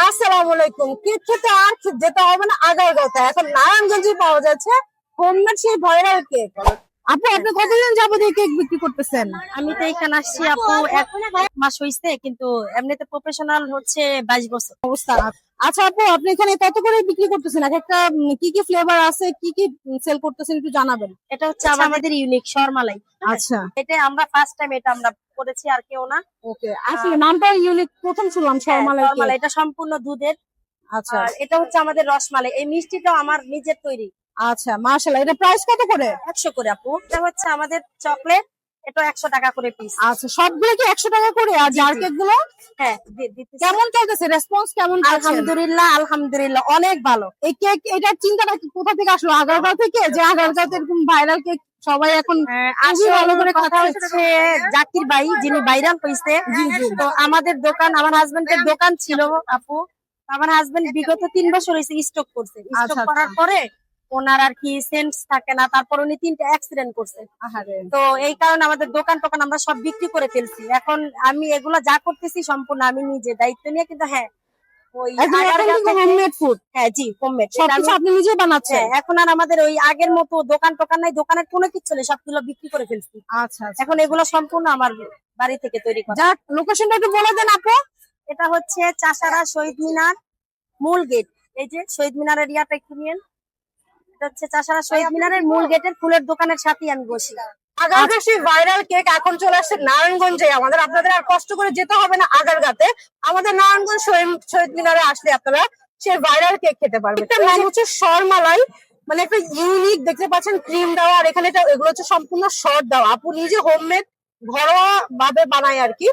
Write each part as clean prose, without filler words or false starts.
আসসালামু আলাইকুম। কেক খেতে আর যেতে হবে না আগারগাঁওতে, এখন নারায়ণগঞ্জে পাওয়া যাচ্ছে হোমমেড সেই ভাইরাল কেক। আপু, আপনি কতদিন যাবত এই কেক বিক্রি করতেছেন? আমি তো এখানে আসছি আপু 1 মাস হয়েছে, কিন্তু এমনিতে প্রফেশনাল হচ্ছে 22 বছর। অবস্থা। আচ্ছা আপু, আপনি এখানে কত করে বিক্রি করতেছেন? এক একটা কি কি ফ্লেভার আছে, কি কি সেল করতেছেন একটু জানাবেন। এটা হচ্ছে আমাদের ইউনিক শর্মালাই। আচ্ছা, এটা আমরা ফার্স্ট টাইম এটা আমরা করেছি, আর কেউ না। ওকে। আসলে নামটা ইউনিক, প্রথম শুনলাম শর্মালাই কেক। শর্মালাই এটা সম্পূর্ণ দুধের। আচ্ছা আর এটা হচ্ছে আমাদের রসমালাই, এই মিষ্টিটাও আমার নিজের তৈরি। আচ্ছা, মাশাআল্লাহ। এটা প্রাইস কত করে? 100 করে আপু। এটা হচ্ছে আমাদের চকলেট, এটা 100 টাকা করে পিস। আচ্ছা, সবগুলো কি 100 টাকা করে? আর জার কেক গুলো হ্যাঁ, দিতেছি। কেমন চলতেছে? রেসপন্স কেমন পাচ্ছেন? আলহামদুলিল্লাহ আলহামদুলিল্লাহ, অনেক ভালো। এই কেক, এটার চিন্তাটা কি কোথা থেকে আসলো? আগারগাঁও থেকে, যে আগারগাঁওতে এরকম ভাইরাল কেক সবাই এখন খুবই ভালো করে কথা খাচ্ছে? হচ্ছে জাকির ভাই যিনি ভাইরাল হয়েছে, জি জি। তো আমাদের দোকান, আমার হাজবেন্ডের দোকান ছিল আপু। আমার হাজবেন্ড বিগত 3 বছর হয়েছে স্টক করছে। স্টক আচ্ছা, করার পরে ওনার আর কি সেন্স থাকে না, তারপর উনি 3টা অ্যাক্সিডেন্ট করছে। আহারে। তো এই কারণে আমাদের দোকান টোকান আমরা সব বিক্রি করে ফেলছি। এখন আমি এগুলা যা করতেছি সম্পূর্ণ আমি নিজে দায়িত্ব নিয়ে, কিন্তু হ্যাঁ ওই একদম আগারগাঁও অথেন্টিক থেকে, হোমমেড ফুড, হ্যাঁ জি হোমমেড। সবকিছু আপনি নিজে বানাচ্ছেন? হ্যাঁ, এখন আর আমাদের ওই আগের মতো দোকান টোকান নাই, দোকানের কোনো কিছু নেই, সবগুলো বিক্রি করে ফেলছি। আচ্ছা আচ্ছা। এখন এগুলো সম্পূর্ণ আমার বাড়ি থেকে তৈরি করা। যাক, লোকেশনটা একটু বলে দেন আপু। এটা হচ্ছে চাষারা শহীদ মিনার মূল গেট। এই যে শহীদ মিনারের ইয়াটা একটু নিয়েন। এটা হচ্ছে চাষারা শহীদ মিনারের মূল গেটের ফুলের দোকানের সাথেই আমি বসি। আগারগাঁও সেই ভাইরাল কেক এখন চলে আসছে নারায়ণগঞ্জে। আপনাদের আর কষ্ট করে যেতে হবে না আগারগাঁতে। আমাদের নারায়ণগঞ্জ শহীদ মিনারে আসলে আপনারা সেই ভাইরাল কেক খেতে পারবেন। এটার নাম হচ্ছে শর্মালাই, মানে একটা ইউনিক, দেখতে পাচ্ছেন ক্রিম দেওয়া, আর এখানে এগুলো হচ্ছে সম্পূর্ণ শর্ট দেওয়া। আপু নিজে হোমমেড ঘরোয়া ভাবে বানায় আর কি।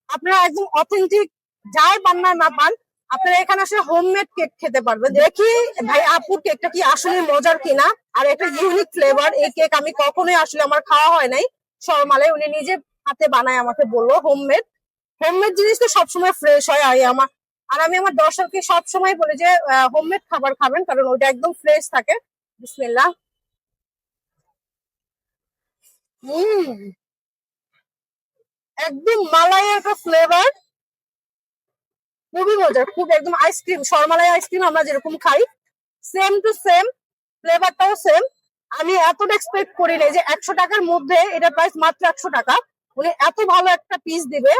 আপনারা একদম অথেন্টিক, যাই বান্না না পান, আপনারা এখানে আসলে হোমমেড কেক খেতে পারবেন। দেখি ভাই আপুর কেকটা কি আসলে মজার কিনা। আর একটা ইউনিক ফ্লেভার, এই কেক আমি কখনোই আসলে আমার খাওয়া হয় নাই। শর্মালাই উনি নিজে হাতে বানায়, আমাকে বললো হোমমেড। হোমমেড জিনিস তো সবসময় ফ্রেশ হয়। আর আমি আমার দর্শককে সবসময় বলি যে হোমমেড খাবার খাবেন, কারণ ওইটা একদম ফ্রেশ থাকে। বিসমিল্লাহ। একদম মালাইয়ের একটা ফ্লেভার, খুবই মজার, খুব একদম আইসক্রিম, শর্মালাই আইসক্রিম আমরা যেরকম খাই সেম টু সেম, ফ্লেভারটাও সেম। আমি এতটা এক্সপেক্ট করি নাই যে 100 টাকার মধ্যে এটা প্রাইস মাত্র 100 টাকা, উনি এত ভালো একটা পিস দিবে।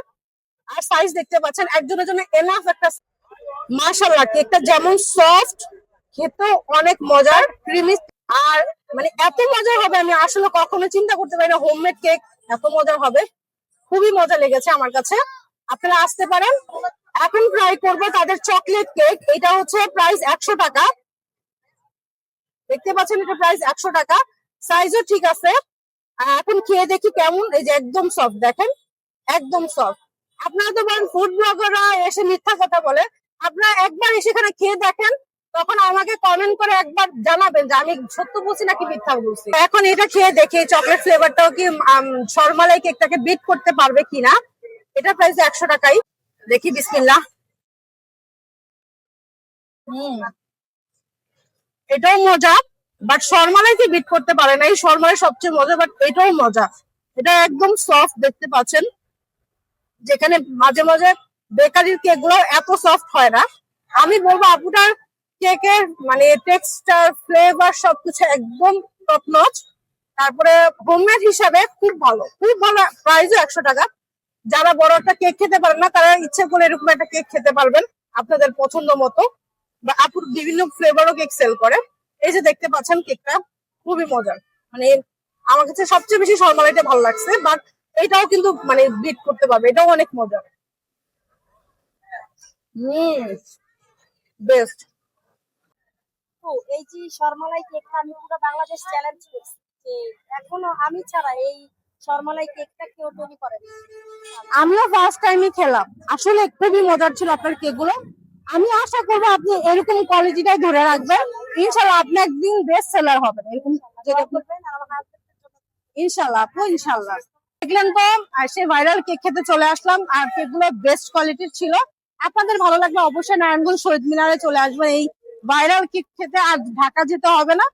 আর সাইজ দেখতে পাচ্ছেন, একজনের জন্য এনাফ একটা। মাশাআল্লাহ, কেকটা যেমন সফট, খেতেও অনেক মজার, ক্রিমি। আর মানে এত মজার হবে আমি আসলে কখনো চিন্তা করতে পারি না হোমমেড কেক এত মজার হবে। খুবই মজা লেগেছে আমার কাছে। আপনারা আসতে পারেন। এখন ট্রাই করবো তাদের চকলেট কেক। এটা হচ্ছে প্রাইস 100 টাকা। দেখতে পাচ্ছেন এটা প্রাইস 100 টাকা, সাইজও ঠিক আছে। এখন খেয়ে দেখি কেমন। এই যে একদম সফট, দেখেন একদম সফট। আপনারা তো বলেন ফুড ব্লগাররা এসে মিথ্যা কথা বলে, আপনারা একবার এসে এখানে খেয়ে দেখেন, তখন আমাকে কমেন্ট করে একবার জানাবেন যে আমি সত্য বলছি নাকি মিথ্যা বলছি। এখন এটা খেয়ে দেখি চকলেট ফ্লেভারটাও কি শর্মালাই কেকটাকে বিট করতে পারবে কিনা। এটা প্রাইস 100 টাকাই। দেখি, বিসমিল্লাহ। এটাও মজা, বাট শর্মালাইকে বিট করতে পারে না। এই শর্মালাই সবচেয়ে মজা, বাট এটাও মজা। এটা একদম সফট, দেখতে পাচ্ছেন, যেখানে মাঝে মাঝে বেকারির কেক গুলো এত সফট হয় না। আমি বলবো আপুটার কেকের মানে টেক্সচার, ফ্লেভার সবকিছু একদম টপ নচ। তারপরে হোমমেড হিসাবে খুব ভালো, খুব ভালো। প্রাইসও 100 টাকা। যারা বড় একটা কেক খেতে পারেন না, তারা ইচ্ছে করে এরকম একটা কেক খেতে পারবেন আপনাদের পছন্দ মতো। বা আপুর বিভিন্ন ফ্লেভারও কেক সেল করে। এই যে দেখতে পাচ্ছেন কেকটা খুবই মজার। মানে আমার কাছে সবচেয়ে বেশি শর্মালাইটা ভালো লাগছে, বাট এটাও কিন্তু মানে বিট করতে পারবে, এটাও অনেক মজার। বেস্ট। তো এই যে শর্মালাই কেকটা আমি পুরো বাংলাদেশ চ্যালেঞ্জ করছি যে এখনো আমি ছাড়া এই শর্মালাই কেকটা কেউ তৈরি করে না। আমিও ফার্স্ট টাইমই খেলাম, আসলে খুবই মজার ছিল আপনার কেক গুলো। আমি আশা করবো আপনি এরকম কোয়ালিটিটাই ধরে রাখবেন, ইনশাল্লাহ আপনি একদিন বেস্ট সেলার হবেন এরকম। দোয়া করবেন আর আমার হাজবেন্ডের জন্য। ইনশাল্লাহ আপু, ইনশাল্লাহ। দেখলেন তো, আর সে ভাইরাল কেক খেতে চলে আসলাম, আর কেক গুলো বেস্ট কোয়ালিটির ছিল। আপনাদের ভালো লাগলে অবশ্যই নারায়ণগঞ্জ শহীদ মিনারে চলে আসবেন এই ভাইরাল কেক খেতে। আর ঢাকা যেতে হবে না,